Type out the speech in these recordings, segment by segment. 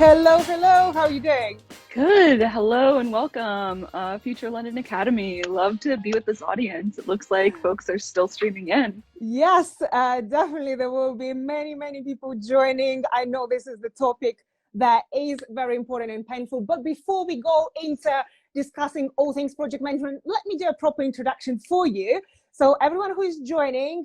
Hello, hello. How are you doing? Good. Hello and welcome, Future London Academy. Love to be with this audience. It looks like folks are still streaming in. Yes, definitely. There will be many, many people joining. I know this is the topic that is very important and painful. But before we go into discussing all things project management, let me do a proper introduction for you. So, everyone who is joining,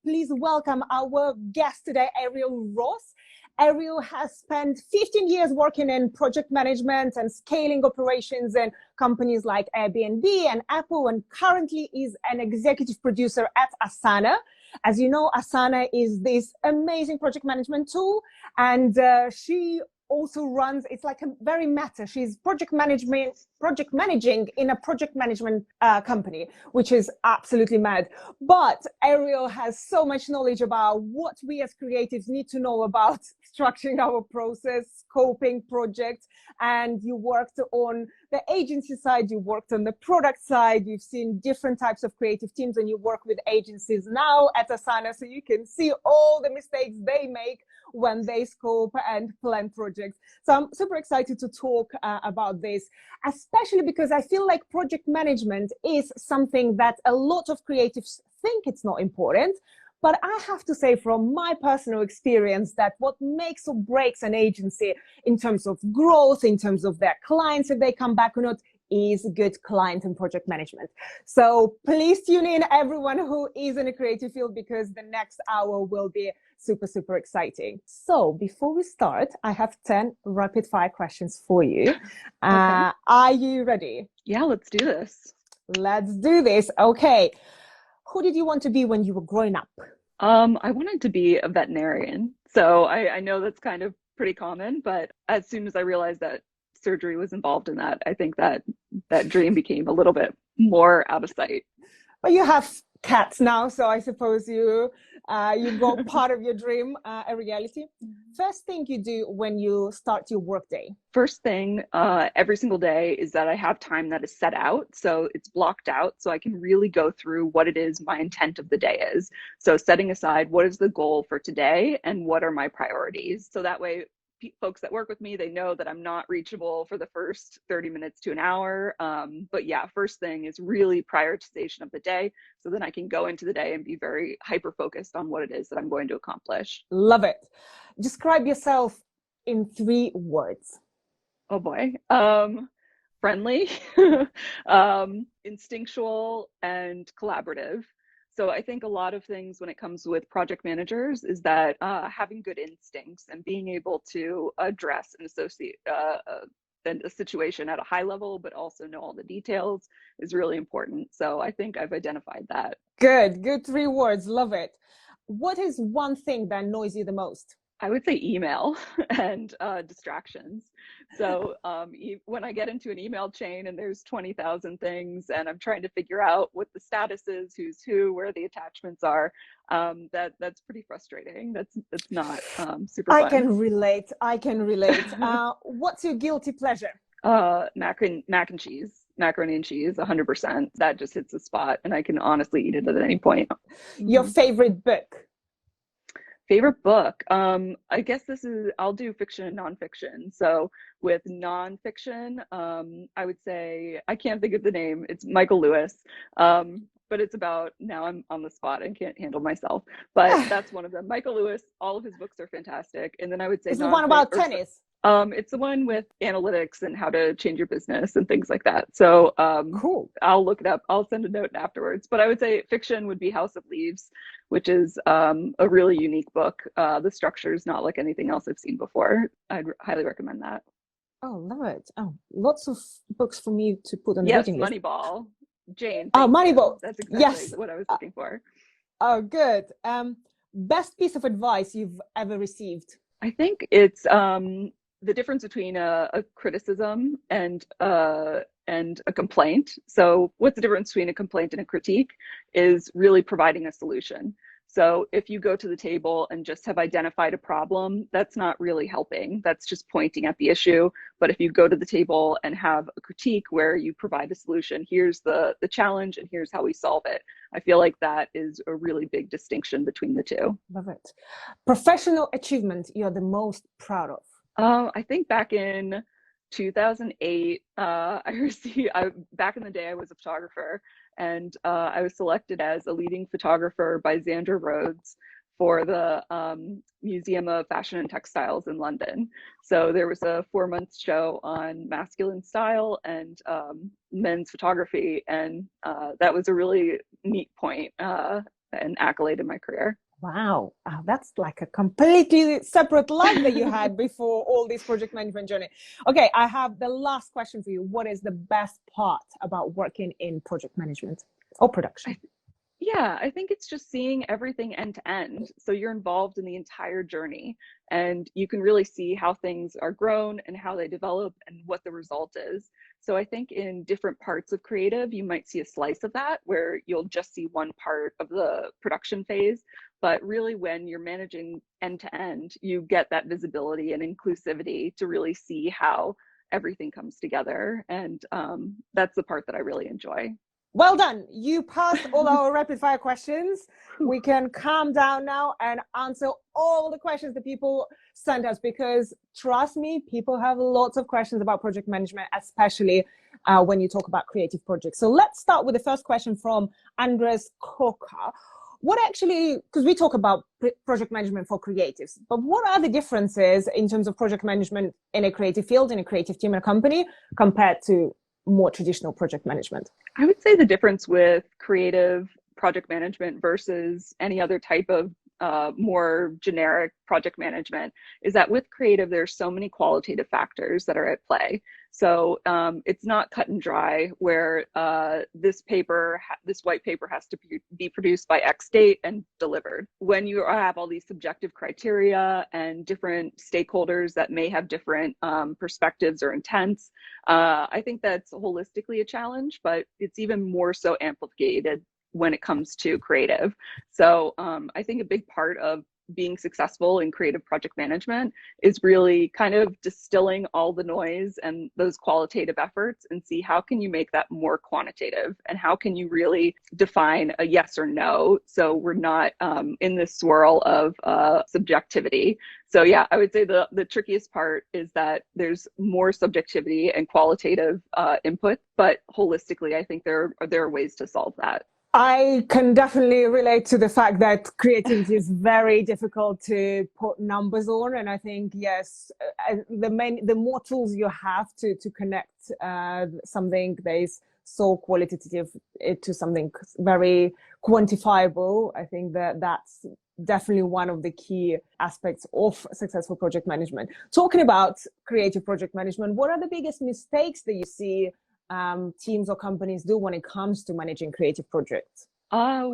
please welcome our guest today, Ariel Ross. Ariel has spent 15 years working in project management and scaling operations in companies like Airbnb and Apple, and currently is an executive producer at Asana. As you know, Asana is this amazing project management tool, and she also runs, it's like a very meta. She's project managing in a project management company, which is absolutely mad. But Ariel has so much knowledge about what we as creatives need to know about structuring our process, scoping projects. And you worked on the agency side, you worked on the product side, you've seen different types of creative teams, and you work with agencies now at Asana, so you can see all the mistakes they make when they scope and plan projects. So I'm super excited to talk about this, especially because I feel like project management is something that a lot of creatives think it's not important. But I have to say from my personal experience that what makes or breaks an agency in terms of growth, in terms of their clients, if they come back or not, is good client and project management. So please tune in, everyone who is in a creative field, because the next hour will be super, super exciting. So before we start, I have 10 rapid fire questions for you. Okay. Are you ready? Yeah, let's do this. Let's do this. Okay. Who did you want to be when you were growing up? I wanted to be a veterinarian. So I know that's kind of pretty common, but as soon as I realized that surgery was involved in that, I think that dream became a little bit more out of sight. But you have cats now, so I suppose you got part of your dream a reality. First thing you do when you start your workday. First thing, every single day is that I have time that is set out. So it's blocked out. So I can really go through what it is my intent of the day is. So setting aside what is the goal for today and what are my priorities. So that way, folks that work with me, they know that I'm not reachable for the first 30 minutes to an hour. But yeah, first thing is really prioritization of the day. So then I can go into the day and be very hyper focused on what it is that I'm going to accomplish. Love it. Describe yourself in 3 words. Oh boy. Friendly, instinctual, and collaborative. So I think a lot of things when it comes with project managers is that having good instincts and being able to address and associate a situation at a high level, but also know all the details is really important. So I think I've identified that. Good 3 words. Love it. What is one thing that annoys you the most? I would say email and distractions. So when I get into an email chain and there's 20,000 things and I'm trying to figure out what the status is, who's who, where the attachments are, that's pretty frustrating. That's not super I fun. can relate. I can relate. What's your guilty pleasure? Mac and cheese, macaroni and cheese, 100%. That just hits the spot, and I can honestly eat it at any point. Your Mhm. favorite book? Favorite book? I guess I'll do fiction and nonfiction. So with nonfiction, I would say, I can't think of the name. It's Michael Lewis. But it's about, now I'm on the spot and can't handle myself. But that's one of them. Michael Lewis, all of his books are fantastic. And then I would say Is the one about tennis? it's the one with analytics and how to change your business and things like that. So Cool. I'll look it up. I'll send a note afterwards. But I would say fiction would be House of Leaves, which is a really unique book. The structure is not like anything else I've seen before. I'd highly recommend that. Oh, love it. Oh, lots of books for me to put on the Yes, reading list. Moneyball. Jane, Oh, thank you. Moneyball. That's exactly Yes. what I was looking for. Oh, good. Best piece of advice you've ever received? I think it's the difference between a criticism and a complaint. So, what's the difference between a complaint and a critique? Is really providing a solution. So, if you go to the table and just have identified a problem, that's not really helping. That's just pointing at the issue. But if you go to the table and have a critique where you provide a solution, here's the challenge and here's how we solve it. I feel like that is a really big distinction between the two. Love it. Professional achievement you're the most proud of? I think back in 2008, back in the day, I was a photographer, and I was selected as a leading photographer by Xandra Rhodes for the Museum of Fashion and Textiles in London. So there was a 4 month show on masculine style and men's photography, and that was a really neat point, an accolade in my career. Wow, that's like a completely separate life that you had before all this project management journey. Okay, I have the last question for you. What is the best part about working in project management or production? Yeah, I think it's just seeing everything end to end. So you're involved in the entire journey and you can really see how things are grown and how they develop and what the result is. So I think in different parts of creative, you might see a slice of that where you'll just see one part of the production phase. But really, when you're managing end to end, you get that visibility and inclusivity to really see how everything comes together. And that's the part that I really enjoy. Well done. You passed all our rapid fire questions. We can calm down now and answer all the questions that people send us, because trust me, people have lots of questions about project management, especially when you talk about creative projects. So let's start with the first question from Andres Coca. What actually, because we talk about project management for creatives, but what are the differences in terms of project management in a creative field, in a creative team in a company, compared to more traditional project management? I would say the difference with creative project management versus any other type of more generic project management is that with creative, there's so many qualitative factors that are at play. So it's not cut and dry where this white paper has to be produced by X date and delivered. When you have all these subjective criteria and different stakeholders that may have different perspectives or intents, I think that's holistically a challenge, but it's even more so amplified when it comes to creative. So I think a big part of being successful in creative project management is really kind of distilling all the noise and those qualitative efforts and see how can you make that more quantitative and how can you really define a yes or no so we're not in this swirl of subjectivity. So yeah, I would say the trickiest part is that there's more subjectivity and qualitative input, but holistically I think there are ways to solve that. I can definitely relate to the fact that creativity is very difficult to put numbers on. And I think, yes, the more tools you have to connect something that is so qualitative to something very quantifiable, I think that's definitely one of the key aspects of successful project management. Talking about creative project management, what are the biggest mistakes that you see teams or companies do when it comes to managing creative projects? How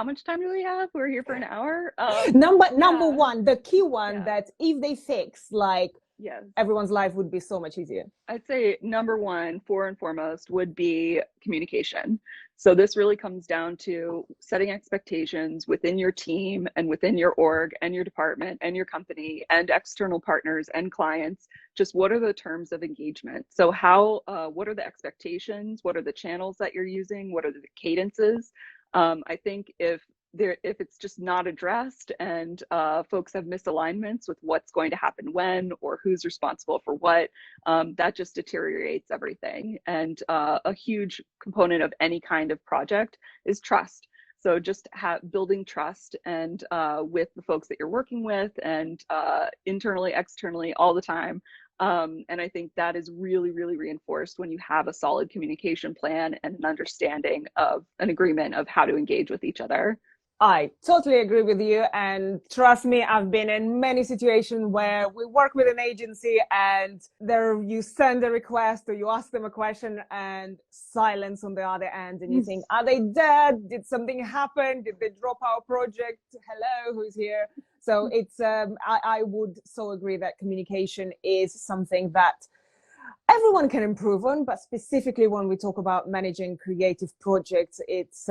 much time do we have? We're here for an hour. Number one, the key one that if they fix, like, yes, everyone's life would be so much easier. I'd say number one, and foremost, would be communication. So this really comes down to setting expectations within your team and within your org and your department and your company and external partners and clients. Just what are the terms of engagement? So what are the expectations? What are the channels that you're using? What are the cadences? I think if it's just not addressed and folks have misalignments with what's going to happen when or who's responsible for what, that just deteriorates everything. And a huge component of any kind of project is trust. So just building trust and with the folks that you're working with and internally, externally, all the time. And I think that is really, really reinforced when you have a solid communication plan and an understanding of an agreement of how to engage with each other. I totally agree with you. And trust me, I've been in many situations where we work with an agency and you send a request or you ask them a question and silence on the other end. And you think, are they dead? Did something happen? Did they drop our project? Hello, who's here? So it's, I would so agree that communication is something that everyone can improve on, but specifically when we talk about managing creative projects, it's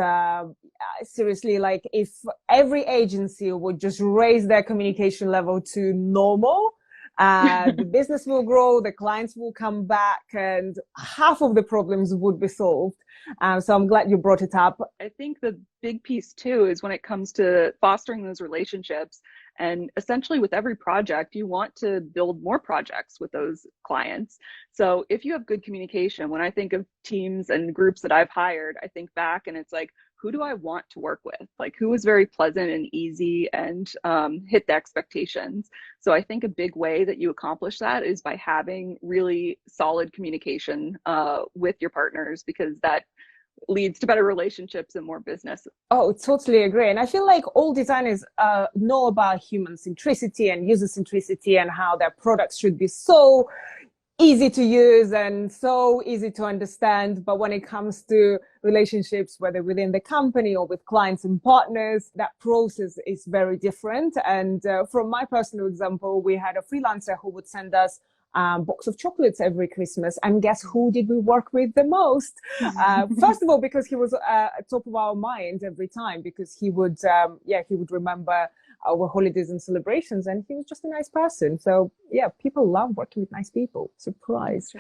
seriously, like, if every agency would just raise their communication level to normal, The business will grow, the clients will come back, and half of the problems would be solved. So I'm glad you brought it up. I think the big piece too is when it comes to fostering those relationships. And essentially, with every project, you want to build more projects with those clients. So if you have good communication, when I think of teams and groups that I've hired, I think back and it's like, who do I want to work with? Like, who was very pleasant and easy and hit the expectations? So I think a big way that you accomplish that is by having really solid communication with your partners, because that leads to better relationships and more business. Oh, totally agree. And I feel like all designers know about human centricity and user centricity and how their products should be so easy to use and so easy to understand. But when it comes to relationships, whether within the company or with clients and partners, that process is very different. And from my personal example, we had a freelancer who would send us box of chocolates every Christmas. And guess who did we work with the most? First of all, because he was top of our mind every time, because he would remember our holidays and celebrations, and he was just a nice person. So yeah, people love working with nice people. Surprise.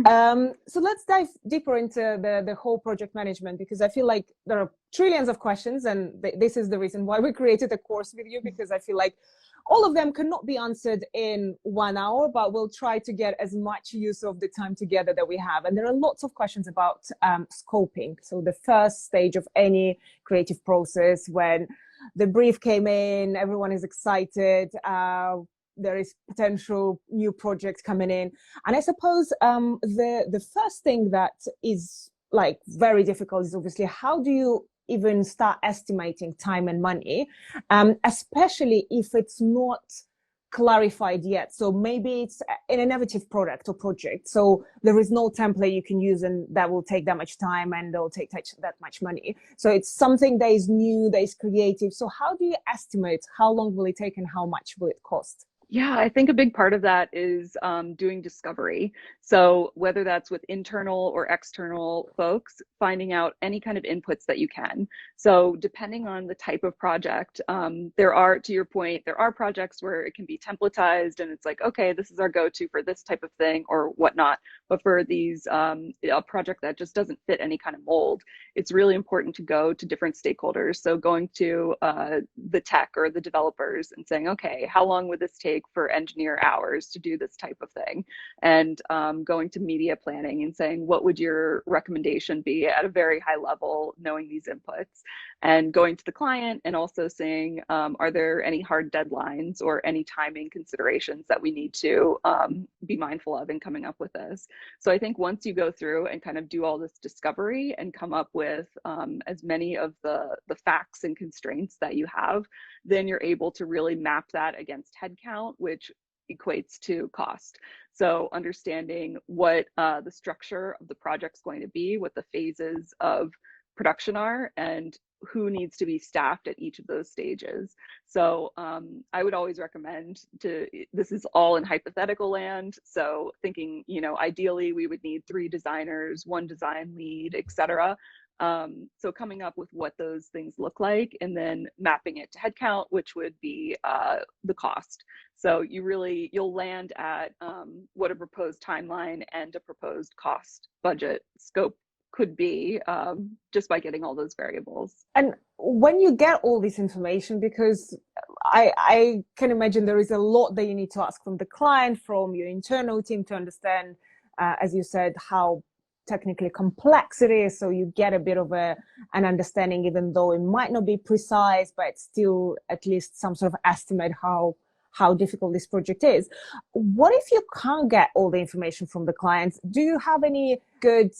So let's dive deeper into the whole project management, because I feel like there are trillions of questions, and this is the reason why we created a course with you, because I feel like all of them cannot be answered in 1 hour, but we'll try to get as much use of the time together that we have. And there are lots of questions about scoping. So the first stage of any creative process, when the brief came in, everyone is excited. There is potential new projects coming in. And I suppose the first thing that is like very difficult is obviously, how do you even start estimating time and money, especially if it's not clarified yet. So maybe it's an innovative product or project, so there is no template you can use, and that will take that much time and it'll take that much money. So it's something that is new, that is creative. So how do you estimate how long will it take and how much will it cost? Yeah, I think a big part of that is doing discovery. So whether that's with internal or external folks, finding out any kind of inputs that you can. So depending on the type of project, there are, to your point, there are projects where it can be templatized and it's like, okay, this is our go-to for this type of thing or whatnot. But for these, a project that just doesn't fit any kind of mold, it's really important to go to different stakeholders. So going to the tech or the developers and saying, okay, how long would this take for engineer hours to do this type of thing? And going to media planning and saying, what would your recommendation be at a very high level, knowing these inputs? And going to the client and also saying, are there any hard deadlines or any timing considerations that we need to be mindful of in coming up with this? So I think once you go through and kind of do all this discovery and come up with as many of the facts and constraints that you have, then you're able to really map that against headcount, which equates to cost. So understanding what the structure of the project's going to be, what the phases of production are, and who needs to be staffed at each of those stages. So I would always recommend this is all in hypothetical land. So thinking, ideally we would need 3 designers, 1 design lead, etc. So coming up with what those things look like and then mapping it to headcount, which would be the cost. So you'll land at what a proposed timeline and a proposed cost budget scope could be, just by getting all those variables. And when you get all this information, because I can imagine there is a lot that you need to ask from the client, from your internal team, to understand, as you said, how technically complex it is, so you get a bit of an understanding, even though it might not be precise, but it's still at least some sort of estimate how difficult this project is. What if you can't get all the information from the clients? Do you have any good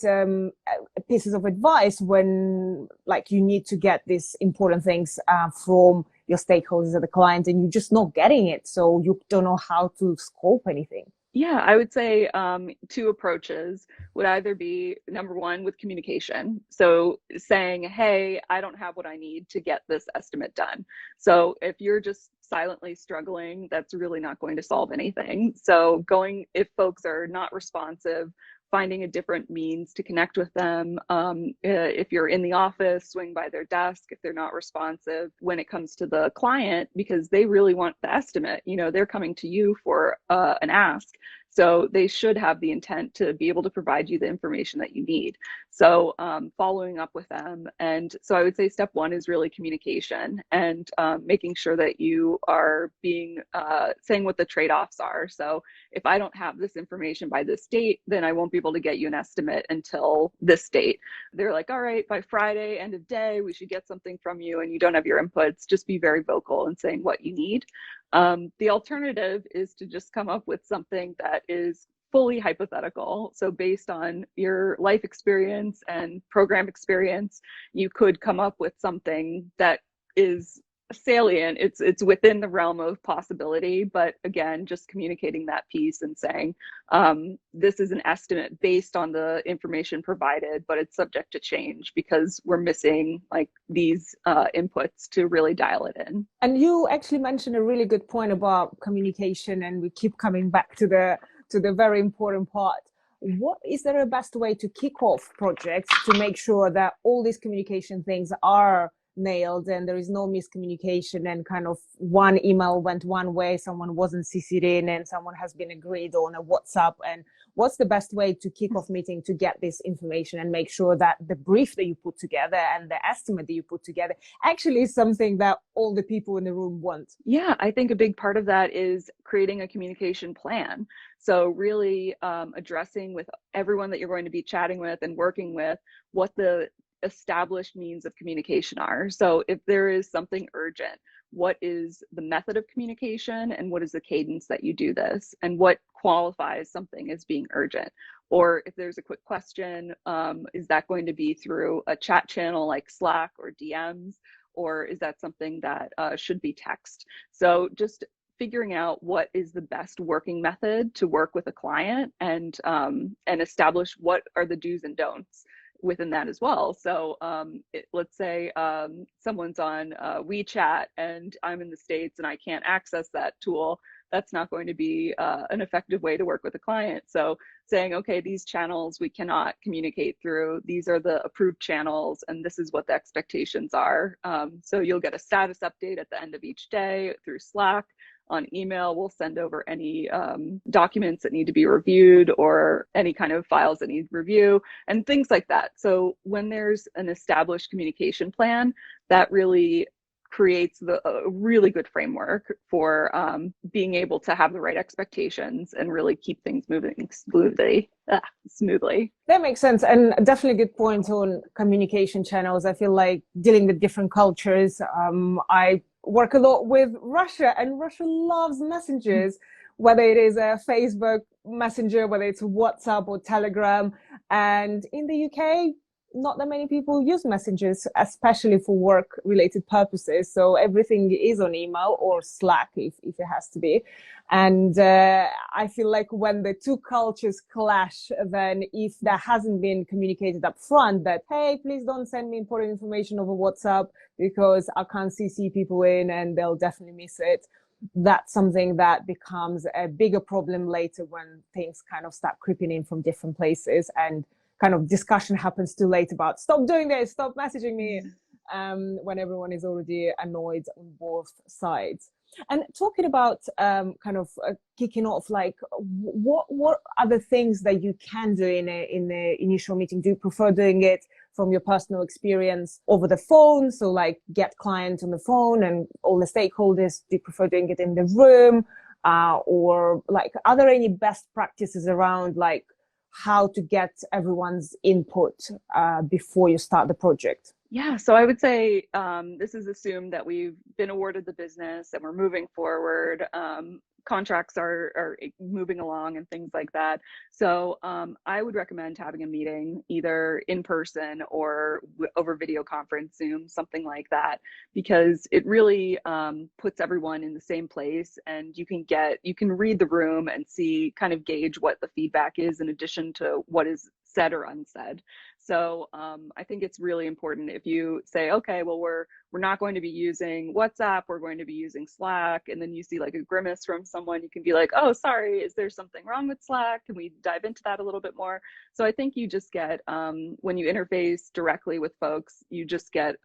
pieces of advice when, like, you need to get these important things from your stakeholders or the client and you're just not getting it, so you don't know how to scope anything? Yeah, I would say 2 approaches would either be, number 1, with communication. So saying, hey, I don't have what I need to get this estimate done. So if you're just silently struggling, that's really not going to solve anything. So if folks are not responsive, finding a different means to connect with them. If you're in the office, swing by their desk if they're not responsive. When it comes to the client, because they really want the estimate, they're coming to you for an ask. So they should have the intent to be able to provide you the information that you need. So following up with them. And so I would say step one is really communication and making sure that you are saying what the trade-offs are. So if I don't have this information by this date, then I won't be able to get you an estimate until this date. They're like, all right, by Friday, end of day, we should get something from you, and you don't have your inputs. Just be very vocal in saying what you need. The alternative is to just come up with something that is fully hypothetical. So based on your life experience and program experience, you could come up with something that is salient. It's within the realm of possibility, but again, just communicating that piece and saying, this is an estimate based on the information provided, but it's subject to change because we're missing like these inputs to really dial it in. And you actually mentioned a really good point about communication, and we keep coming back to the very important part. What is there a best way to kick off projects to make sure that all these communication things are nailed and there is no miscommunication, and kind of one email went one way, someone wasn't CC'd in, and someone has been agreed on a WhatsApp? And what's the best way to kick off meeting to get this information and make sure that the brief that you put together and the estimate that you put together actually is something that all the people in the room want? Yeah, I think a big part of that is creating a communication plan. So really addressing with everyone that you're going to be chatting with and working with what the established means of communication are. So if there is something urgent, what is the method of communication and what is the cadence that you do this, and what qualifies something as being urgent? Or if there's a quick question, is that going to be through a chat channel like Slack or DMs, or is that something that should be text? So just figuring out what is the best working method to work with a client, and establish what are the do's and don'ts within that as well. So let's say someone's on WeChat and I'm in the States and I can't access that tool. That's not going to be an effective way to work with a client. So saying, okay, these channels we cannot communicate through. These are the approved channels, and this is what the expectations are. So you'll get a status update at the end of each day through Slack. On email, we'll send over any documents that need to be reviewed or any kind of files that need review and things like that. So when there's an established communication plan, that really creates a really good framework for being able to have the right expectations and really keep things moving smoothly. That makes sense, and definitely good point on communication channels. I feel like dealing with different cultures. I work a lot with Russia, and Russia loves messengers, whether it is a Facebook Messenger, whether it's WhatsApp or Telegram. And in the UK, not that many people use messengers, especially for work related purposes. So everything is on email or Slack if it has to be. And I feel like when the two cultures clash, then if that hasn't been communicated up front that, hey, please don't send me important information over WhatsApp because I can't CC people in and they'll definitely miss it, that's something that becomes a bigger problem later when things kind of start creeping in from different places and kind of discussion happens too late about stop doing this, stop messaging me, when everyone is already annoyed on both sides. And talking about kicking off, like what are the things that you can do in the initial meeting? Do you prefer doing it from your personal experience over the phone? So like get clients on the phone and all the stakeholders, do you prefer doing it in the room? Or like, are there any best practices around like how to get everyone's input before you start the project? Yeah, so I would say this is assumed that we've been awarded the business and we're moving forward. Contracts are moving along and things like that. So I would recommend having a meeting either in person or over video conference, Zoom, something like that, because it really puts everyone in the same place, and you can read the room and see, kind of gauge what the feedback is in addition to what is said or unsaid. So I think it's really important if you say, okay, well, we're we're not going to be using WhatsApp, we're going to be using Slack. And then you see like a grimace from someone, you can be like, oh, sorry, is there something wrong with Slack? Can we dive into that a little bit more? So I think you just get, when you interface directly with folks, you just get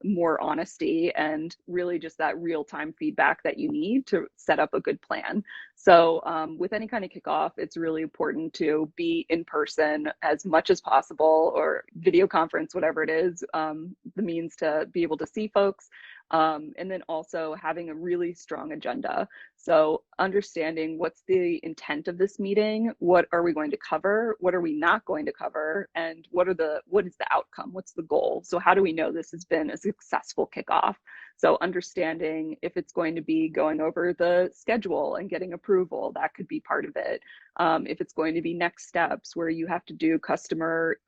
more honesty and really just that real-time feedback that you need to set up a good plan. So with any kind of kickoff, it's really important to be in person as much as possible, or video conference, whatever it is, the means to be able to see folks. And then also having a really strong agenda. So understanding what's the intent of this meeting, what are we going to cover, what are we not going to cover, and what is the outcome, what's the goal? So how do we know this has been a successful kickoff? So understanding if it's going to be going over the schedule and getting approval, that could be part of it. If it's going to be next steps where you have to do customer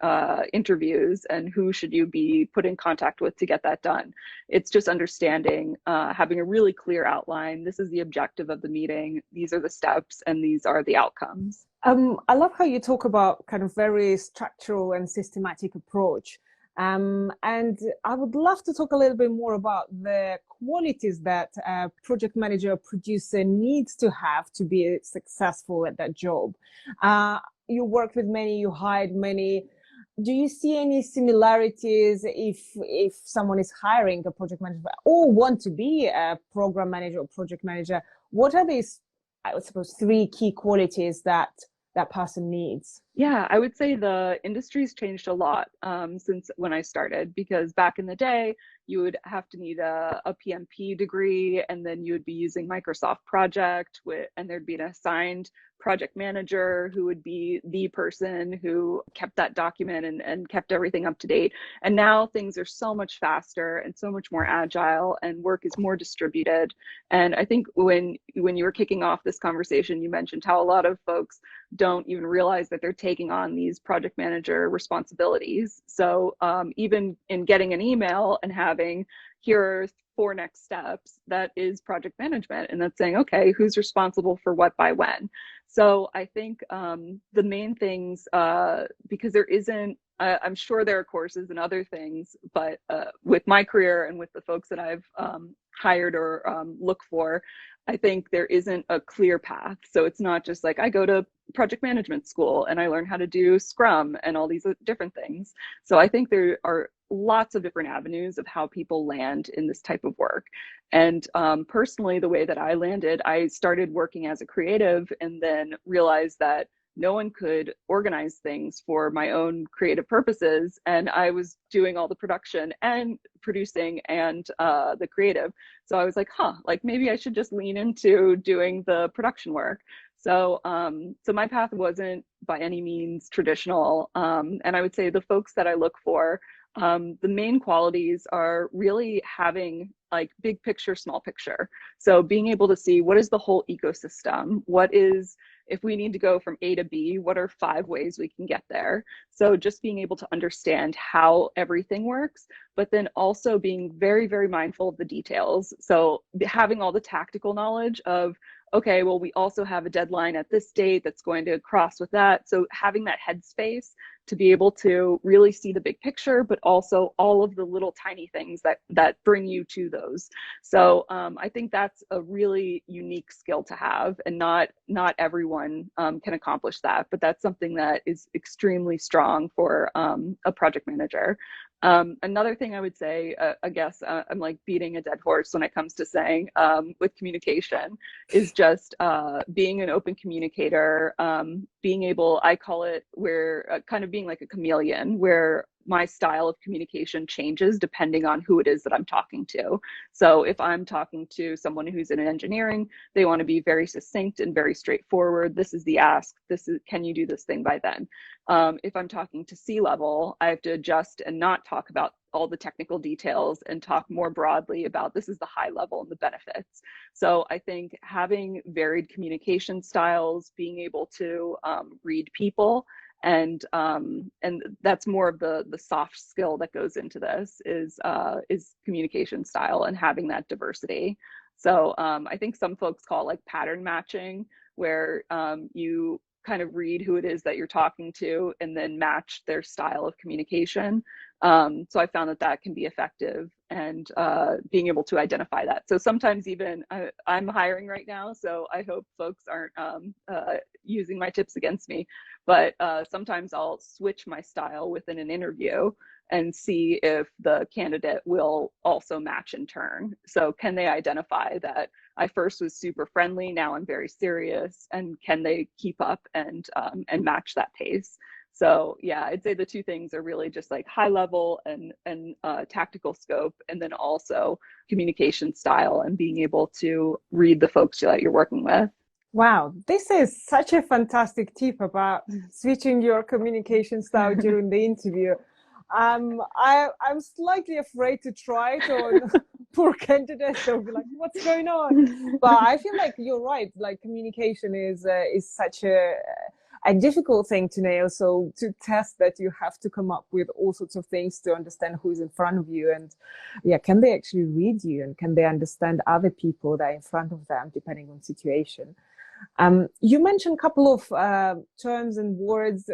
interviews, and who should you be put in contact with to get that done. It's just understanding, having a really clear outline. This is the objective of the meeting. These are the steps and these are the outcomes. I love how you talk about kind of very structural and systematic approach. And I would love to talk a little bit more about the qualities that a project manager or producer needs to have to be successful at that job. You worked with many, you hired many. Do you see any similarities if someone is hiring a project manager or want to be a program manager or project manager? What are these, I would suppose, 3 key qualities that that person needs? Yeah, I would say the industry's changed a lot since when I started, because back in the day, you would have to need a PMP degree, and then you would be using Microsoft Project, and there'd be an assigned project manager who would be the person who kept that document and kept everything up to date. And now things are so much faster and so much more agile, and work is more distributed. And I think when you were kicking off this conversation, you mentioned how a lot of folks don't even realize that they're taking on these project manager responsibilities. So even in getting an email and having, here are 4 next steps, that is project management. And that's saying, okay, who's responsible for what by when? So I think the main things, because there isn't, I'm sure there are courses and other things, but with my career and with the folks that I've hired or look for, I think there isn't a clear path. So it's not just like I go to project management school and I learn how to do Scrum and all these different things. So I think there are lots of different avenues of how people land in this type of work. And personally, the way that I landed, I started working as a creative and then realized that no one could organize things for my own creative purposes. And I was doing all the production and producing and the creative. So I was like, like maybe I should just lean into doing the production work. So so my path wasn't by any means traditional. And I would say the folks that I look for, the main qualities are really having like big picture, small picture. So being able to see what is the whole ecosystem, what is, if we need to go from A to B, what are 5 ways we can get there? So just being able to understand how everything works, but then also being very, very mindful of the details. So having all the tactical knowledge of, okay, well, we also have a deadline at this date that's going to cross with that. So having that headspace to be able to really see the big picture, but also all of the little tiny things that bring you to those. So I think that's a really unique skill to have, and not everyone can accomplish that, but that's something that is extremely strong for a project manager. Another thing I would say, I guess I'm like beating a dead horse when it comes to saying with communication, is just being an open communicator, being able, I call it, where kind of being like a chameleon, where my style of communication changes depending on who it is that I'm talking to. So if I'm talking to someone who's in engineering, they want to be very succinct and very straightforward. This is the ask. This is, can you do this thing by then? If I'm talking to C-level, I have to adjust and not talk about all the technical details and talk more broadly about this is the high level and the benefits. So I think having varied communication styles, being able to read people, and that's more of the soft skill that goes into this is communication style and having that diversity. So I think some folks call it like pattern matching, where you kind of read who it is that you're talking to and then match their style of communication. So I found that can be effective and being able to identify that. So sometimes even I'm hiring right now, so I hope folks aren't using my tips against me, but sometimes I'll switch my style within an interview and see if the candidate will also match in turn. So can they identify that I first was super friendly, now I'm very serious, and can they keep up and match that pace? So yeah, I'd say the two things are really just like high level and tactical scope, and then also communication style and being able to read the folks that you're working with. Wow, this is such a fantastic tip about switching your communication style during the interview. I'm slightly afraid to try it on poor candidates. They'll be like, "What's going on?" But I feel like you're right. Like communication is such a difficult thing to nail. So to test that, you have to come up with all sorts of things to understand who's in front of you, and yeah, can they actually read you, and can they understand other people that are in front of them, depending on situation. You mentioned a couple of terms and words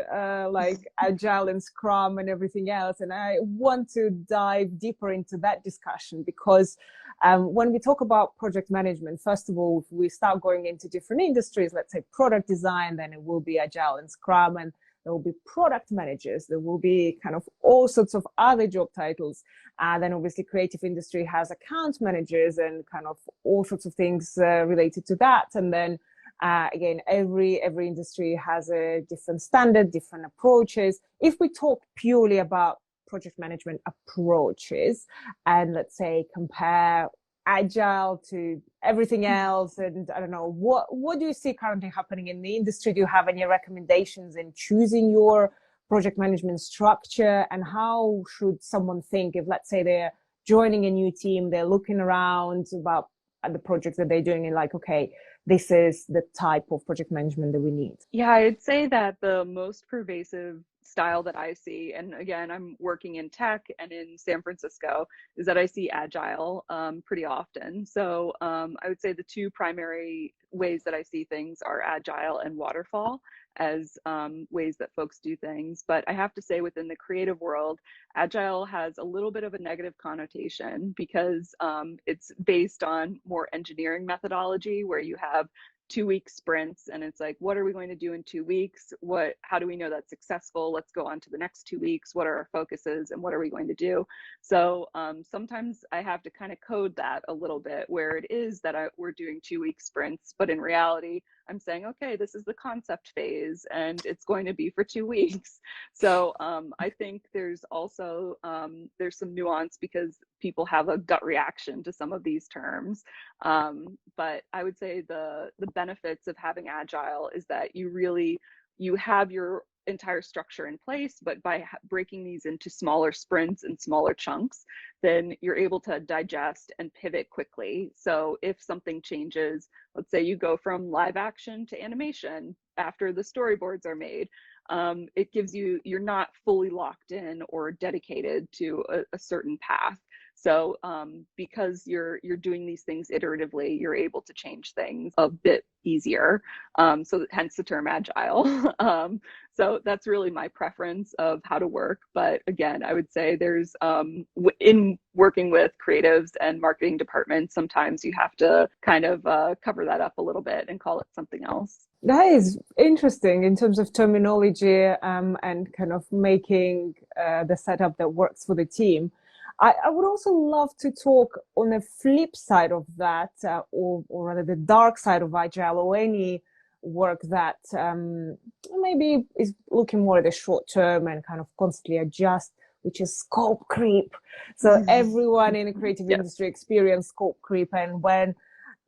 like agile and scrum and everything else, and I want to dive deeper into that discussion because when we talk about project management, first of all, if we start going into different industries, let's say product design, then it will be agile and scrum, and there will be product managers, there will be kind of all sorts of other job titles. Then obviously creative industry has account managers and kind of all sorts of things related to that. And then again, every industry has a different standard, different approaches. If we talk purely about project management approaches and let's say compare agile to everything else, and I don't know, what do you see currently happening in the industry? Do you have any recommendations in choosing your project management structure, and how should someone think if, let's say, they're joining a new team, they're looking around about the projects that they're doing and like, okay, this is the type of project management that we need? Yeah, I'd say that the most pervasive style that I see, and again, I'm working in tech and in San Francisco, is that I see agile pretty often. So I would say the two primary ways that I see things are agile and waterfall as ways that folks do things. But I have to say, within the creative world, agile has a little bit of a negative connotation because it's based on more engineering methodology where you have 2 week sprints, and it's like, what are we going to do in 2 weeks? How do we know that's successful? Let's go on to the next 2 weeks. What are our focuses and what are we going to do? So sometimes I have to kind of code that a little bit where it is that we're doing 2 week sprints, but in reality I'm saying, okay, this is the concept phase and it's going to be for 2 weeks. So I think there's also there's some nuance because people have a gut reaction to some of these terms. But I would say the benefits of having agile is that you have your entire structure in place, but by breaking these into smaller sprints and smaller chunks, then you're able to digest and pivot quickly. So if something changes, let's say you go from live action to animation after the storyboards are made, it gives you're not fully locked in or dedicated to a certain path. So because you're doing these things iteratively, you're able to change things a bit easier. So hence the term agile. So that's really my preference of how to work. But again, I would say there's in working with creatives and marketing departments, sometimes you have to kind of cover that up a little bit and call it something else. That is interesting in terms of terminology and kind of making the setup that works for the team. I would also love to talk on the flip side of that, or rather the dark side of agile, or any work that maybe is looking more at the short term and kind of constantly adjust, which is scope creep. So everyone in the creative Yes. industry experience scope creep, and when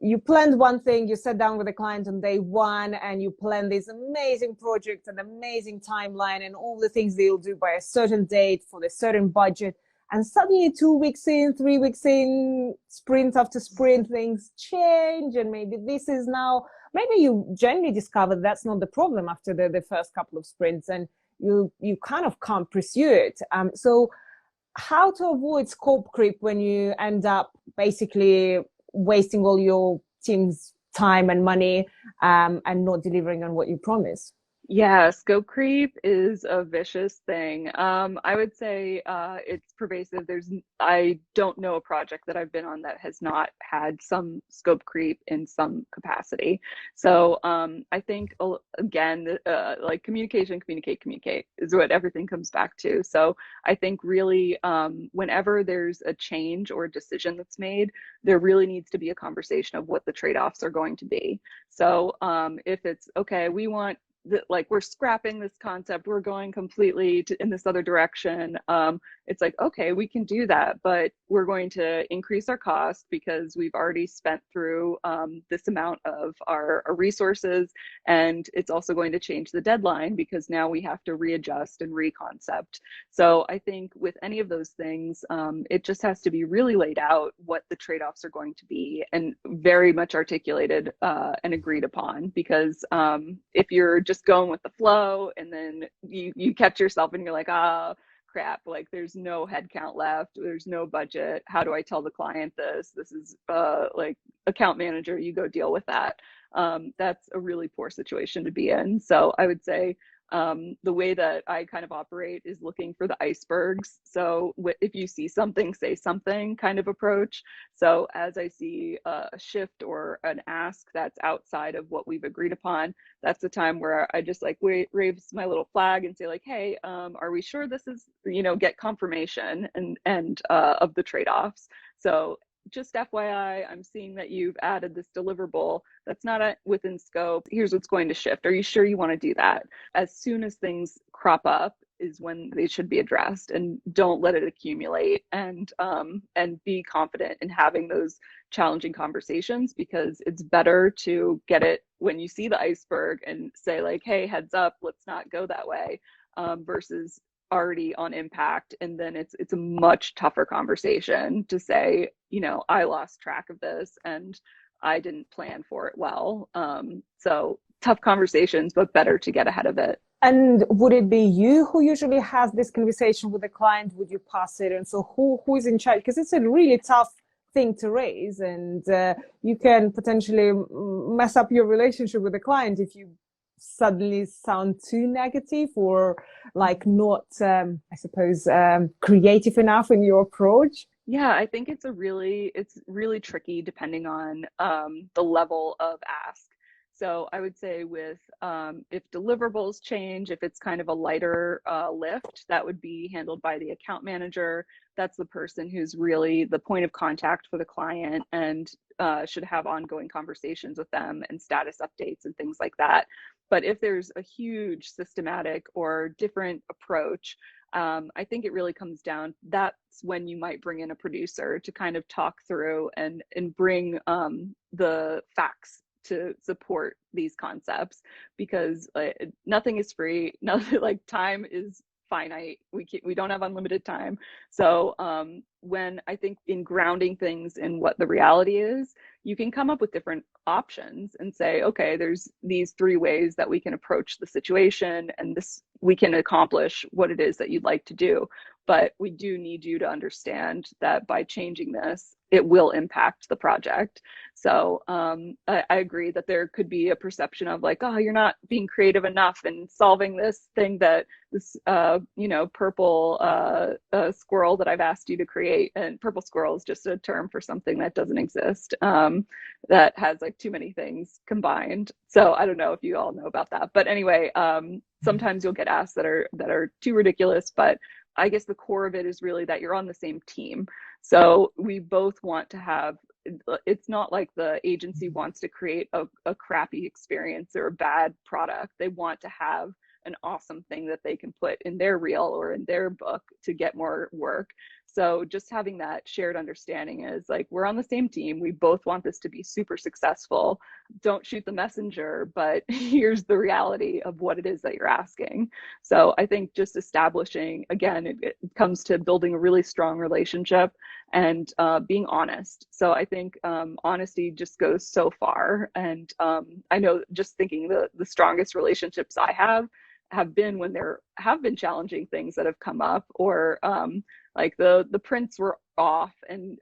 you planned one thing, you sat down with the client on day one and you plan this amazing project, an amazing timeline, and all the things they'll do by a certain date for the certain budget. And suddenly 2 weeks in, 3 weeks in, sprint after sprint, things change. And maybe this is now, maybe you generally discover that's not the problem after the first couple of sprints, and you kind of can't pursue it. So how to avoid scope creep when you end up basically wasting all your team's time and money and not delivering on what you promised? Yeah, scope creep is a vicious thing. I would say it's pervasive. I don't know a project that I've been on that has not had some scope creep in some capacity. So I think again, like communication, communicate is what everything comes back to. So I think really, whenever there's a change or a decision that's made, there really needs to be a conversation of what the trade-offs are going to be. So if it's okay, we want that, like, we're scrapping this concept, we're going completely in this other direction. It's like, okay, we can do that, but we're going to increase our cost because we've already spent through this amount of our resources, and it's also going to change the deadline because now we have to readjust and reconcept. So I think with any of those things, it just has to be really laid out what the trade-offs are going to be and very much articulated and agreed upon. Because if you're just going with the flow and then you catch yourself and you're like, ah, crap, like there's no headcount left, there's no budget, how do I tell the client this is like, account manager, you go deal with that. That's a really poor situation to be in. So I would say the way that I kind of operate is looking for the icebergs. So if you see something, say something kind of approach. So as I see a shift or an ask that's outside of what we've agreed upon, that's the time where I just like raise my little flag and say like, hey, are we sure this is, get confirmation and of the trade-offs. So just FYI, I'm seeing that you've added this deliverable that's not within scope. Here's what's going to shift. Are you sure you want to do that? As soon as things crop up is when they should be addressed, and don't let it accumulate, and be confident in having those challenging conversations, because it's better to get it when you see the iceberg and say like, hey, heads up, let's not go that way, versus already on impact, and then it's a much tougher conversation to say, I lost track of this and I didn't plan for it well. So tough conversations, but better to get ahead of it. And would it be you who usually has this conversation with the client? Would you pass it? And so who is in charge? Because it's a really tough thing to raise, and you can potentially mess up your relationship with the client if you suddenly sound too negative or like not, I suppose, creative enough in your approach. Yeah, I think it's really tricky depending on the level of ask. So I would say with if deliverables change, if it's kind of a lighter lift, that would be handled by the account manager. That's the person who's really the point of contact for the client, and should have ongoing conversations with them and status updates and things like that. But if there's a huge systematic or different approach, I think it really comes down, that's when you might bring in a producer to kind of talk through and bring the facts to support these concepts, because nothing is free. Nothing, like, time is finite. We don't have unlimited time. So when I think in grounding things in what the reality is, you can come up with different options and say, okay, there's these three ways that we can approach the situation, and this, we can accomplish what it is that you'd like to do. But we do need you to understand that by changing this, it will impact the project. So I agree that there could be a perception of like, oh, you're not being creative enough in solving this thing, that this, purple squirrel that I've asked you to create. And purple squirrel is just a term for something that doesn't exist, that has like too many things combined. So I don't know if you all know about that. But anyway, sometimes you'll get asks that are too ridiculous, but I guess the core of it is really that you're on the same team. So we both want to have, it's not like the agency wants to create a crappy experience or a bad product. They want to have an awesome thing that they can put in their reel or in their book to get more work. So just having that shared understanding is like, we're on the same team. We both want this to be super successful. Don't shoot the messenger, but here's the reality of what it is that you're asking. So I think just establishing, again, it comes to building a really strong relationship and being honest. So I think honesty just goes so far. And I know, just thinking, the strongest relationships I have been when there have been challenging things that have come up, or like the prints were off and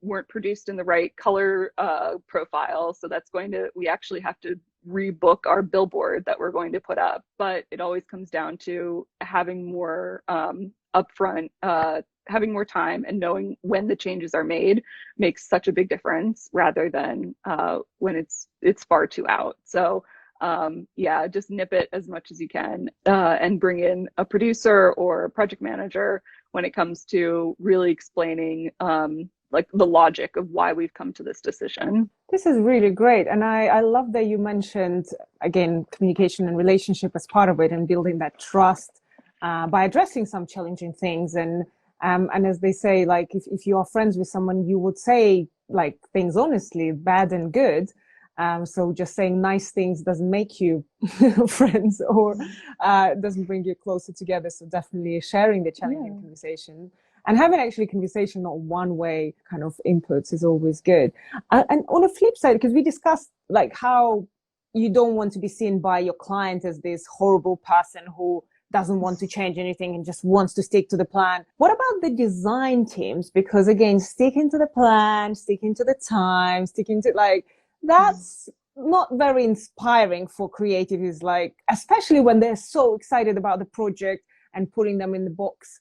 weren't produced in the right color profile. So we actually have to rebook our billboard that we're going to put up. But it always comes down to having more upfront, having more time and knowing when the changes are made makes such a big difference rather than when it's far too out. So yeah, just nip it as much as you can and bring in a producer or a project manager when it comes to really explaining like the logic of why we've come to this decision. This is really great. And I love that you mentioned, again, communication and relationship as part of it and building that trust by addressing some challenging things. And as they say, like if you are friends with someone, you would say like things honestly, bad and good. So just saying nice things doesn't make you friends or doesn't bring you closer together. So definitely sharing the challenging conversation and having actually conversation, not one way kind of inputs is always good. And on the flip side, because we discussed like how you don't want to be seen by your client as this horrible person who doesn't want to change anything and just wants to stick to the plan. What about the design teams? Because again, sticking to the plan, sticking to the time, sticking to like, that's not very inspiring for creatives, like, especially when they're so excited about the project and putting them in the box.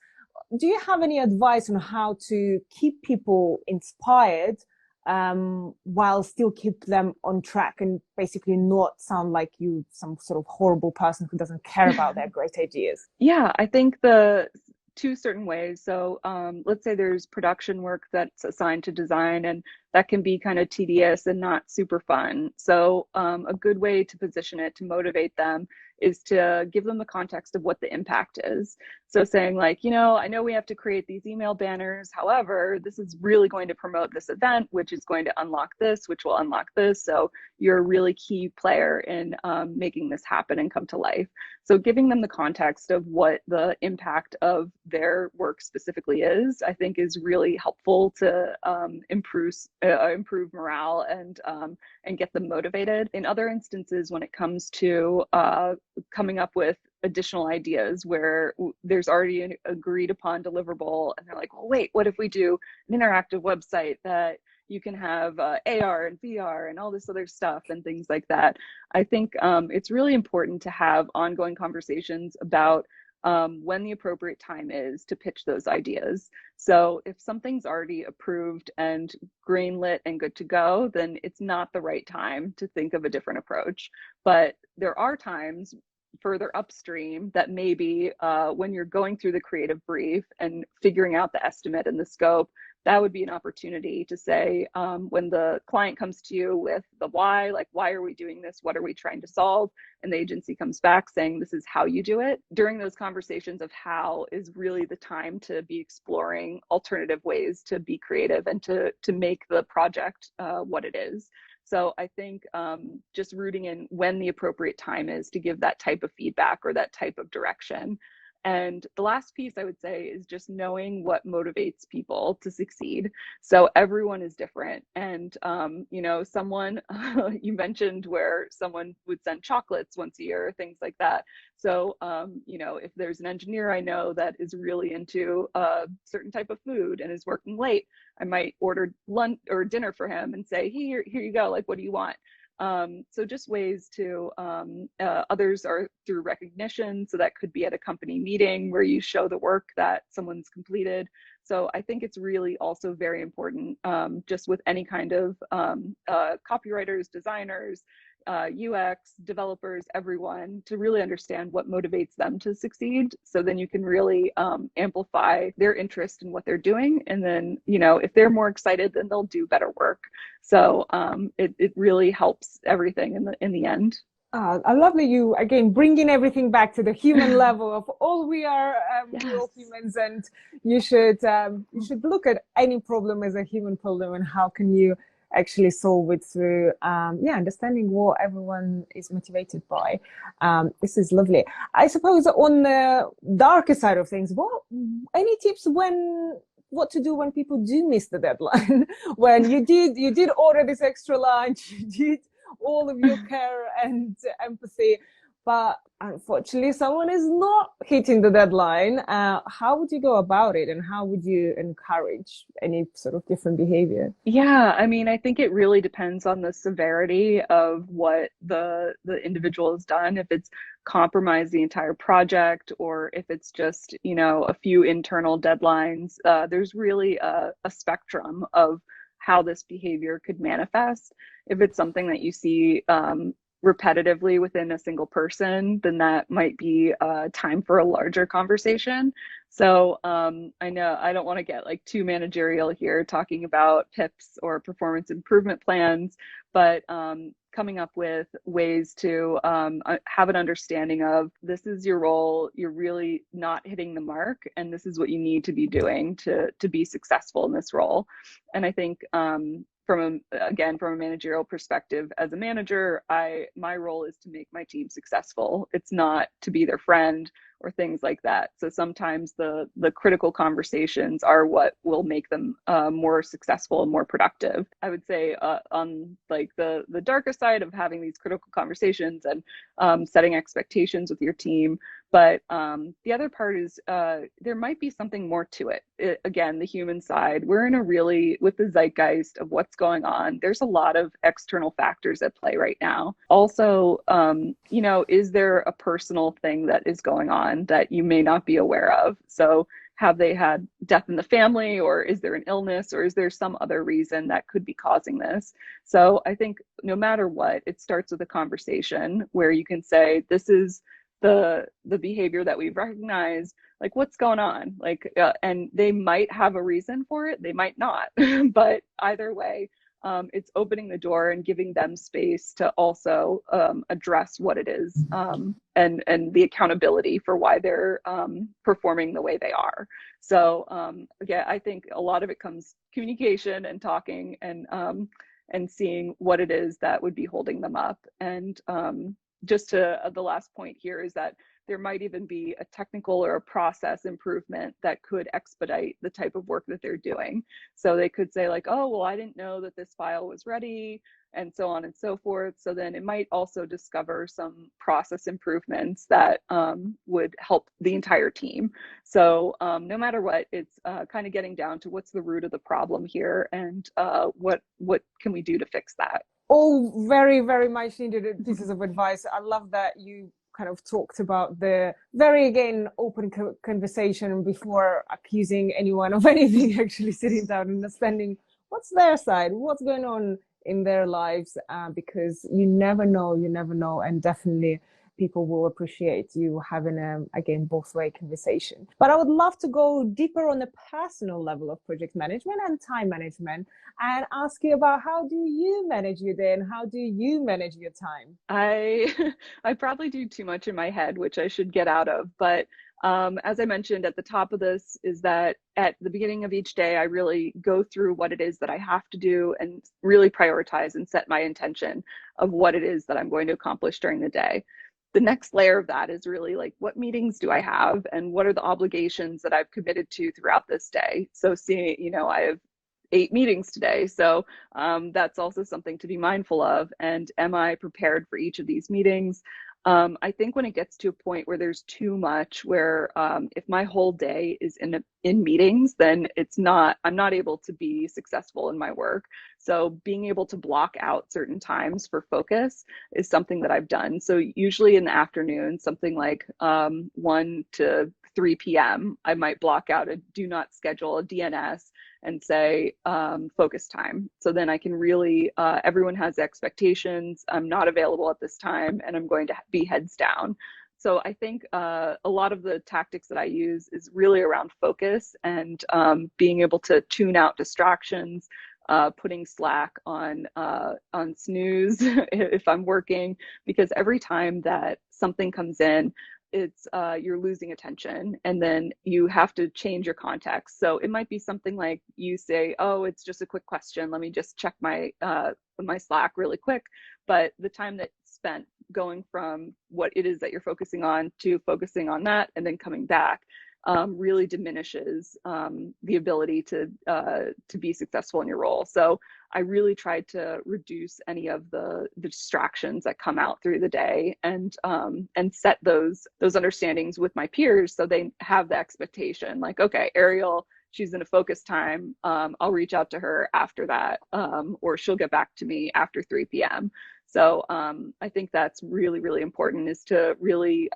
Do you have any advice on how to keep people inspired while still keep them on track and basically not sound like you some sort of horrible person who doesn't care about their great ideas? Yeah, I think the two certain ways. So let's say there's production work that's assigned to design, and that can be kind of tedious and not super fun. So a good way to position it to motivate them is to give them the context of what the impact is. So saying like, you know, I know we have to create these email banners. However, this is really going to promote this event, which is going to unlock this, which will unlock this. So you're a really key player in making this happen and come to life. So giving them the context of what the impact of their work specifically is, I think is really helpful to improve morale and get them motivated. In other instances, when it comes to coming up with additional ideas where there's already an agreed upon deliverable and they're like, well, wait, what if we do an interactive website that you can have AR and VR and all this other stuff and things like that. I think it's really important to have ongoing conversations about when the appropriate time is to pitch those ideas. So if something's already approved and greenlit and good to go, then it's not the right time to think of a different approach. But there are times further upstream that maybe when you're going through the creative brief and figuring out the estimate and the scope, that would be an opportunity to say, when the client comes to you with the why, like, why are we doing this? What are we trying to solve? And the agency comes back saying, this is how you do it. During those conversations of how is really the time to be exploring alternative ways to be creative and to make the project what it is. So I think just rooting in when the appropriate time is to give that type of feedback or that type of direction. And the last piece I would say is just knowing what motivates people to succeed. So everyone is different. And, you know, someone, you mentioned where someone would send chocolates once a year, things like that. So, you know, if there's an engineer I know that is really into a certain type of food and is working late, I might order lunch or dinner for him and say, here you go. Like, what do you want? So just ways to, others are through recognition. So that could be at a company meeting where you show the work that someone's completed. So I think it's really also very important, just with any kind of copywriters, designers, UX, developers, everyone, to really understand what motivates them to succeed. So then you can really amplify their interest in what they're doing. And then, you know, if they're more excited, then they'll do better work. So it really helps everything in the end. I love that you, again, bringing everything back to the human level of all we are, Yes. we're all humans, and you should look at any problem as a human problem and how can you actually solve it through, understanding what everyone is motivated by. This is lovely. I suppose on the darker side of things, any tips what to do when people do miss the deadline? When you did order this extra lunch, you did all of your care and empathy, but unfortunately someone is not hitting the deadline, how would you go about it and how would you encourage any sort of different behavior? Yeah, I mean, I think it really depends on the severity of what the individual has done. If it's compromised the entire project, or if it's just, a few internal deadlines. There's really a spectrum of how this behavior could manifest. If it's something that you see repetitively within a single person, then that might be time for a larger conversation. So I know I don't want to get like too managerial here talking about PIPs or performance improvement plans, but coming up with ways to have an understanding of this is your role, you're really not hitting the mark, and this is what you need to be doing to be successful in this role. And I think from a managerial perspective, as a manager, my role is to make my team successful. It's not to be their friend or things like that. So sometimes the critical conversations are what will make them more successful and more productive. I would say on like the darker side of having these critical conversations and setting expectations with your team. But the other part is there might be something more to it. Again, the human side, we're in a really, with the zeitgeist of what's going on, there's a lot of external factors at play right now. Also, is there a personal thing that is going on that you may not be aware of? So have they had death in the family, or is there an illness, or is there some other reason that could be causing this? So I think no matter what, it starts with a conversation where you can say, this is the behavior that we've recognized, like what's going on, like and they might have a reason for it, they might not. But either way, it's opening the door and giving them space to also address what it is, and the accountability for why they're performing the way they are. So again, I think a lot of it comes communication and talking and seeing what it is that would be holding them up. And just to the last point here is that there might even be a technical or a process improvement that could expedite the type of work that they're doing. So they could say like, oh, well, I didn't know that this file was ready, and so on and so forth. So then it might also discover some process improvements that would help the entire team. So no matter what, it's kind of getting down to what's the root of the problem here, and what can we do to fix that. All very, very much needed pieces of advice. I love that you kind of talked about the very, again, open conversation before accusing anyone of anything, actually sitting down and understanding what's their side, what's going on in their lives, because you never know, and definitely people will appreciate you having again, both-way conversation. But I would love to go deeper on the personal level of project management and time management and ask you about how do you manage your day and how do you manage your time? I I probably do too much in my head, which I should get out of. But as I mentioned at the top of this, is that at the beginning of each day, I really go through what it is that I have to do and really prioritize and set my intention of what it is that I'm going to accomplish during the day. The next layer of that is really like, what meetings do I have, and what are the obligations that I've committed to throughout this day? So seeing, I have 8 meetings today. So that's also something to be mindful of. And am I prepared for each of these meetings? I think when it gets to a point where there's too much, where if my whole day is in meetings, then I'm not able to be successful in my work. So being able to block out certain times for focus is something that I've done. So usually in the afternoon, something like 1 to 3 p.m., I might block out a do not schedule, a DNS, and say focus time. So then I can really, everyone has expectations. I'm not available at this time, and I'm going to be heads down. So I think a lot of the tactics that I use is really around focus and being able to tune out distractions, putting Slack on snooze if I'm working, because every time that something comes in, it's you're losing attention, and then you have to change your context. So it might be something like you say, oh, it's just a quick question, let me just check my Slack really quick. But the time that's spent going from what it is that you're focusing on to focusing on that and then coming back, really diminishes the ability to be successful in your role. So I really tried to reduce any of the distractions that come out through the day, and set those understandings with my peers so they have the expectation, like, okay, Ariel, she's in a focus time. I'll reach out to her after that, or she'll get back to me after 3 p.m. So I think that's really, really important, is to really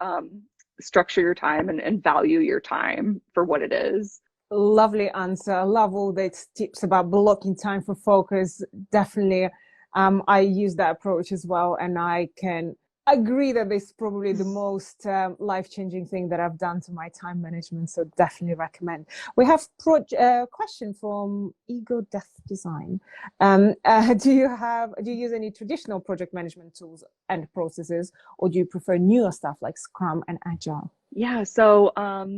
structure your time and value your time for what it is. Lovely answer. I love all these tips about blocking time for focus. Definitely, I use that approach as well, and I can agree that this is probably the most life-changing thing that I've done to my time management. So definitely recommend. We have a question from Ego Death Design. Do you use any traditional project management tools and processes, or do you prefer newer stuff like Scrum and Agile? Yeah, so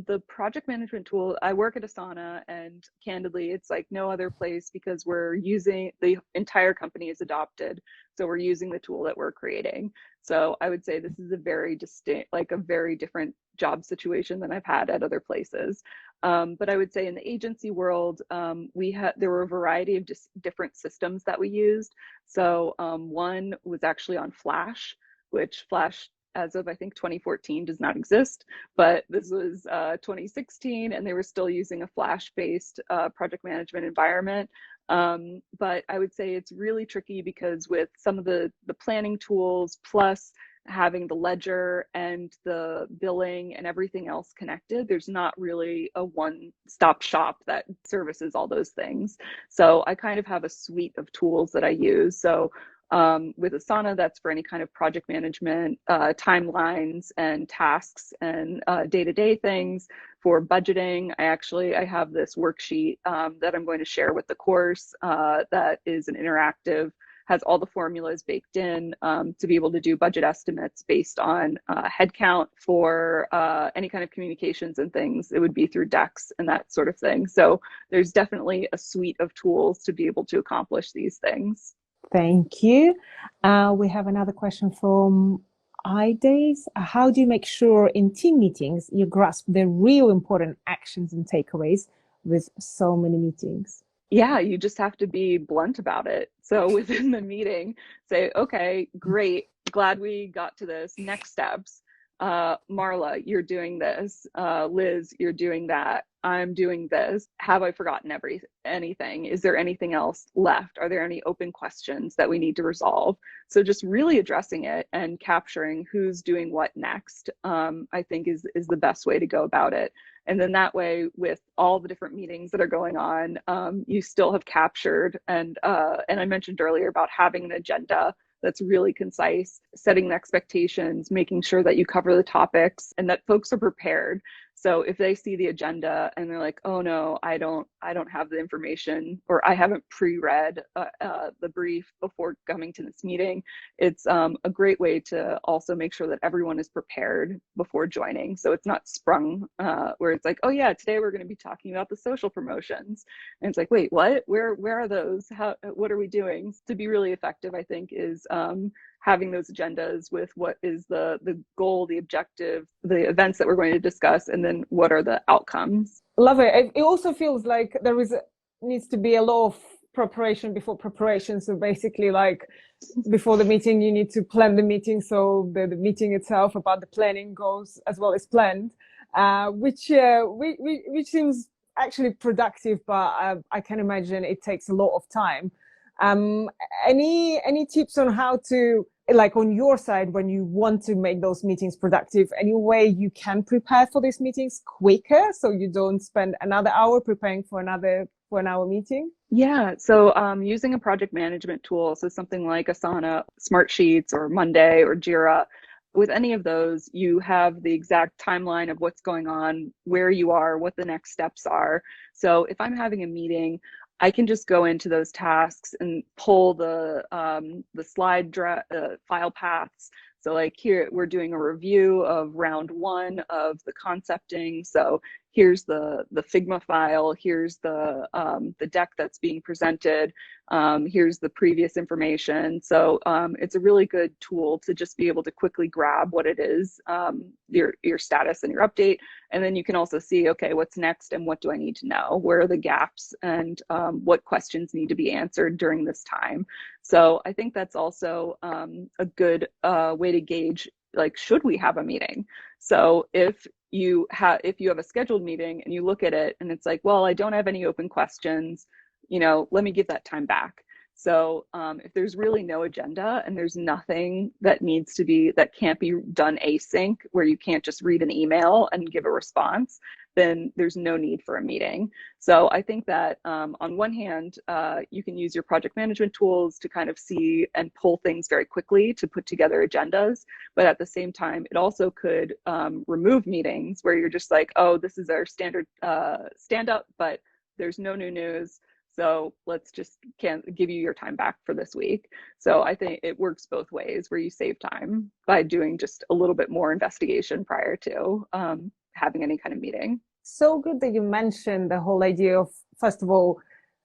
the project management tool, I work at Asana, and candidly, it's like no other place, because the entire company is adopted. So we're using the tool that we're creating. So I would say this is a very different job situation than I've had at other places. But I would say in the agency world, there were a variety of different systems that we used. So one was actually on Flash, which Flash, as of I think 2014, does not exist, but this was 2016, and they were still using a Flash-based project management environment. But I would say it's really tricky, because with some of the planning tools, plus having the ledger and the billing and everything else connected, there's not really a one-stop shop that services all those things. So I kind of have a suite of tools that I use. So with Asana, that's for any kind of project management, timelines and tasks and day-to-day things. For budgeting, I have this worksheet that I'm going to share with the course, that is an interactive, has all the formulas baked in, to be able to do budget estimates based on headcount. For any kind of communications and things, it would be through decks and that sort of thing. So there's definitely a suite of tools to be able to accomplish these things. Thank you. We have another question from iDays. How do you make sure in team meetings you grasp the real important actions and takeaways with so many meetings? Yeah, you just have to be blunt about it. So within the meeting, say, okay, great, glad we got to this. Next steps. Marla, you're doing this. Liz, you're doing that. I'm doing this. Have I forgotten anything? Is there anything else left? Are there any open questions that we need to resolve? So just really addressing it and capturing who's doing what next, I think is the best way to go about it. And then that way, with all the different meetings that are going on, you still have captured, and I mentioned earlier about having an agenda that's really concise, setting the expectations, making sure that you cover the topics and that folks are prepared. So if they see the agenda and they're like, oh no, I don't have the information, or I haven't pre-read the brief before coming to this meeting, it's a great way to also make sure that everyone is prepared before joining. So it's not sprung, where it's like, oh yeah, today we're going to be talking about the social promotions. And it's like, wait, what? Where are those? What are we doing? To be really effective, I think, is having those agendas with what is the goal, the objective, the events that we're going to discuss, and then what are the outcomes. Love it. It also feels like needs to be a lot of preparation before preparation. So basically, like before the meeting, you need to plan the meeting, so the meeting itself, about the planning, goes as well as planned, which seems actually productive, but I can imagine it takes a lot of time. Any tips on how to, like, on your side, when you want to make those meetings productive, any way you can prepare for these meetings quicker so you don't spend another hour preparing for an hour meeting? Yeah, so using a project management tool, so something like Asana, Smartsheets, or Monday, or Jira, with any of those, you have the exact timeline of what's going on, where you are, what the next steps are. So if I'm having a meeting, I can just go into those tasks and pull the file paths So like here, we're doing a review of round one of the concepting. So here's the Figma file, here's the deck that's being presented, here's the previous information. So it's a really good tool to just be able to quickly grab what it is, your status and your update. And then you can also see, okay, what's next and what do I need to know? Where are the gaps and what questions need to be answered during this time? So I think that's also a good way to gauge, like, should we have a meeting? So if you have a scheduled meeting and you look at it and it's like, well, I don't have any open questions, let me give that time back. So if there's really no agenda and there's nothing that can't be done async, where you can't just read an email and give a response, then there's no need for a meeting. So I think that on one hand, you can use your project management tools to kind of see and pull things very quickly to put together agendas. But at the same time, it also could remove meetings where you're just like, oh, this is our standard stand up, but there's no new news. So let's just can't give you your time back for this week. So I think it works both ways, where you save time by doing just a little bit more investigation prior to having any kind of meeting. So good that you mentioned the whole idea of, first of all,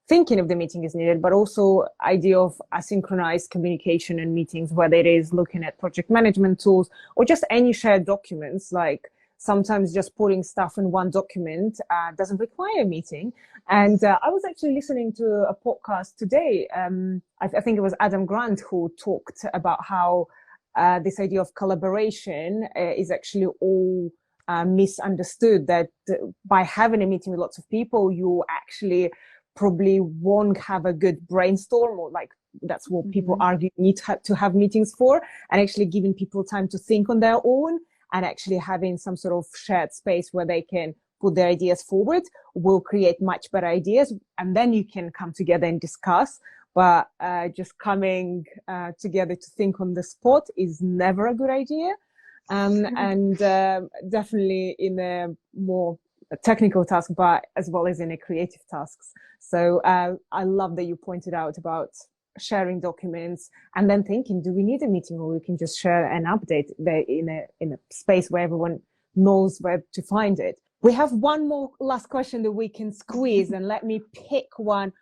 thinking if the meeting is needed, but also idea of asynchronized communication and meetings, whether it is looking at project management tools or just any shared documents. Like sometimes just putting stuff in one document doesn't require a meeting. And I was actually listening to a podcast today. I think it was Adam Grant who talked about how this idea of collaboration is actually all misunderstood, that by having a meeting with lots of people, you actually probably won't have a good brainstorm, or like that's what people argue need to have meetings for, and actually giving people time to think on their own and actually having some sort of shared space where they can put their ideas forward will create much better ideas, and then you can come together and discuss. But just coming together to think on the spot is never a good idea. And definitely in a more technical task, but as well as in a creative tasks. So I love that you pointed out about sharing documents and then thinking, do we need a meeting, or we can just share an update there in a space where everyone knows where to find it. We have one more last question that we can squeeze, and let me pick one.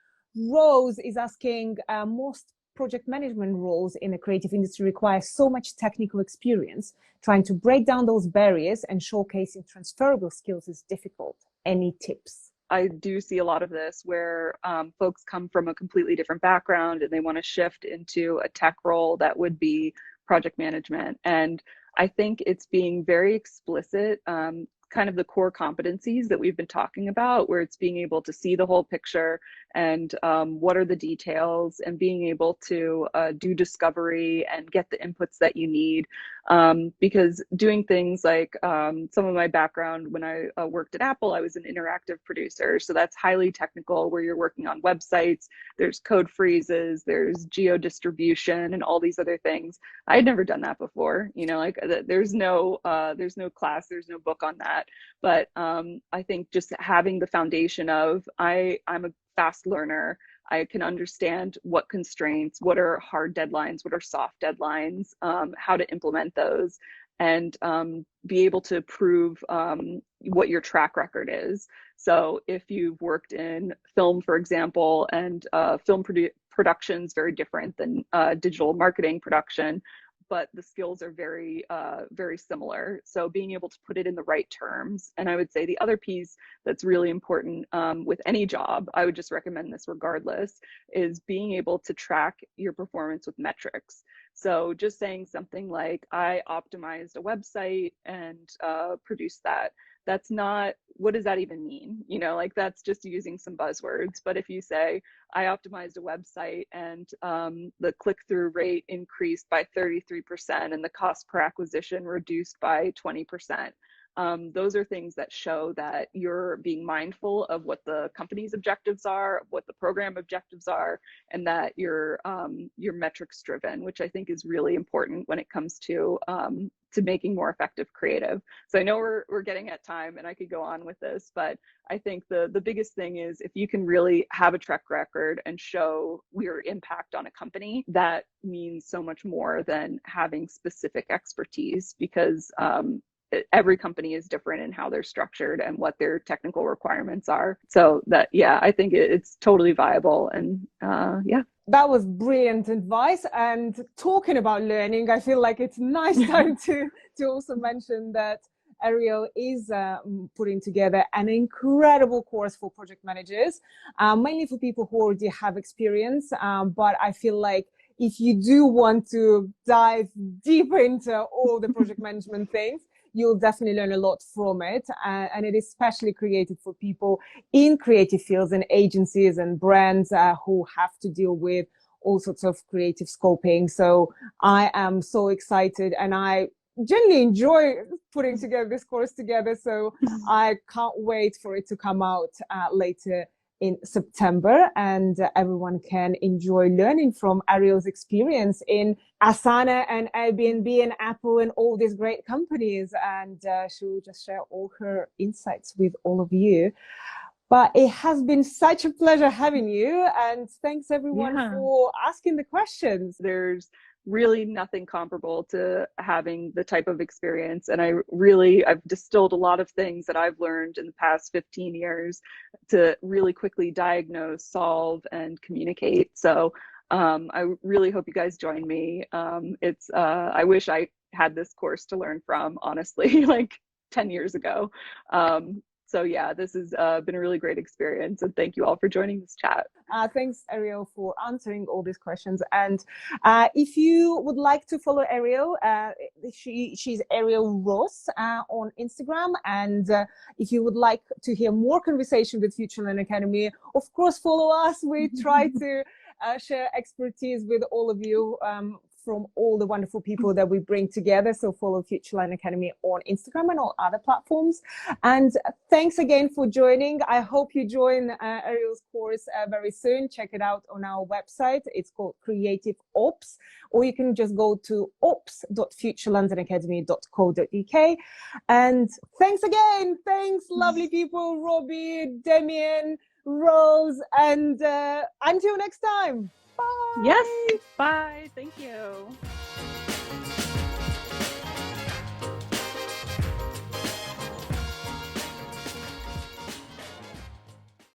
Rose is asking, most project management roles in the creative industry require so much technical experience. Trying to break down those barriers and showcasing transferable skills is difficult. Any tips? I do see a lot of this where folks come from a completely different background and they want to shift into a tech role that would be project management. And I think it's being very explicit, kind of the core competencies that we've been talking about, where it's being able to see the whole picture and what are the details, and being able to do discovery and get the inputs that you need. Because doing things like some of my background when I worked at Apple, I was an interactive producer. So that's highly technical, where you're working on websites, there's code freezes, there's geo distribution and all these other things. I had never done that before, like there's no class, there's no book on that. But I think just having the foundation of I'm a fast learner. I can understand what constraints, what are hard deadlines, what are soft deadlines, how to implement those, and be able to prove what your track record is. So if you've worked in film, for example, and film production is very different than digital marketing production, but the skills are very, very similar. So being able to put it in the right terms. And I would say the other piece that's really important with any job, I would just recommend this regardless, is being able to track your performance with metrics. So just saying something like, I optimized a website and produced that. That's not, what does that even mean? Like that's just using some buzzwords. But if you say, I optimized a website and the click-through rate increased by 33% and the cost per acquisition reduced by 20%, those are things that show that you're being mindful of what the company's objectives are, what the program objectives are, and that you're metrics driven, which I think is really important when it comes to making more effective creative. So I know we're getting at time, and I could go on with this, but I think the biggest thing is if you can really have a track record and show your impact on a company, that means so much more than having specific expertise, because every company is different in how they're structured and what their technical requirements are. So that, yeah, I think it's totally viable. And yeah. That was brilliant advice. And talking about learning, I feel like it's a nice time to also mention that Ariel is putting together an incredible course for project managers, mainly for people who already have experience. But I feel like if you do want to dive deeper into all the project management things, you'll definitely learn a lot from it. And it is especially created for people in creative fields and agencies and brands who have to deal with all sorts of creative scoping. So I am so excited, and I generally enjoy putting together this course together. So I can't wait for it to come out later in September, and everyone can enjoy learning from Ariel's experience in Asana and Airbnb and Apple and all these great companies. And she will just share all her insights with all of you. But it has been such a pleasure having you, and thanks everyone for asking the questions. There's really nothing comparable to having the type of experience. And I've distilled a lot of things that I've learned in the past 15 years to really quickly diagnose, solve, and communicate. So I really hope you guys join me. I wish I had this course to learn from, honestly, like 10 years ago. So yeah, this has been a really great experience, and thank you all for joining this chat. Thanks, Ariel, for answering all these questions. And if you would like to follow Ariel, she's Ariel Ross on Instagram. And if you would like to hear more conversation with FutureLearn Academy, of course, follow us. We try to share expertise with all of you from all the wonderful people that we bring together. So follow FutureLearn Academy on Instagram and all other platforms. And thanks again for joining. I hope you join Ariel's course very soon. Check it out on our website. It's called Creative Ops, or you can just go to ops.futurelondonacademy.co.uk. And thanks again. Thanks, lovely people, Robbie, Damien, Rose, and until next time. Bye. Yes. Bye. Thank you.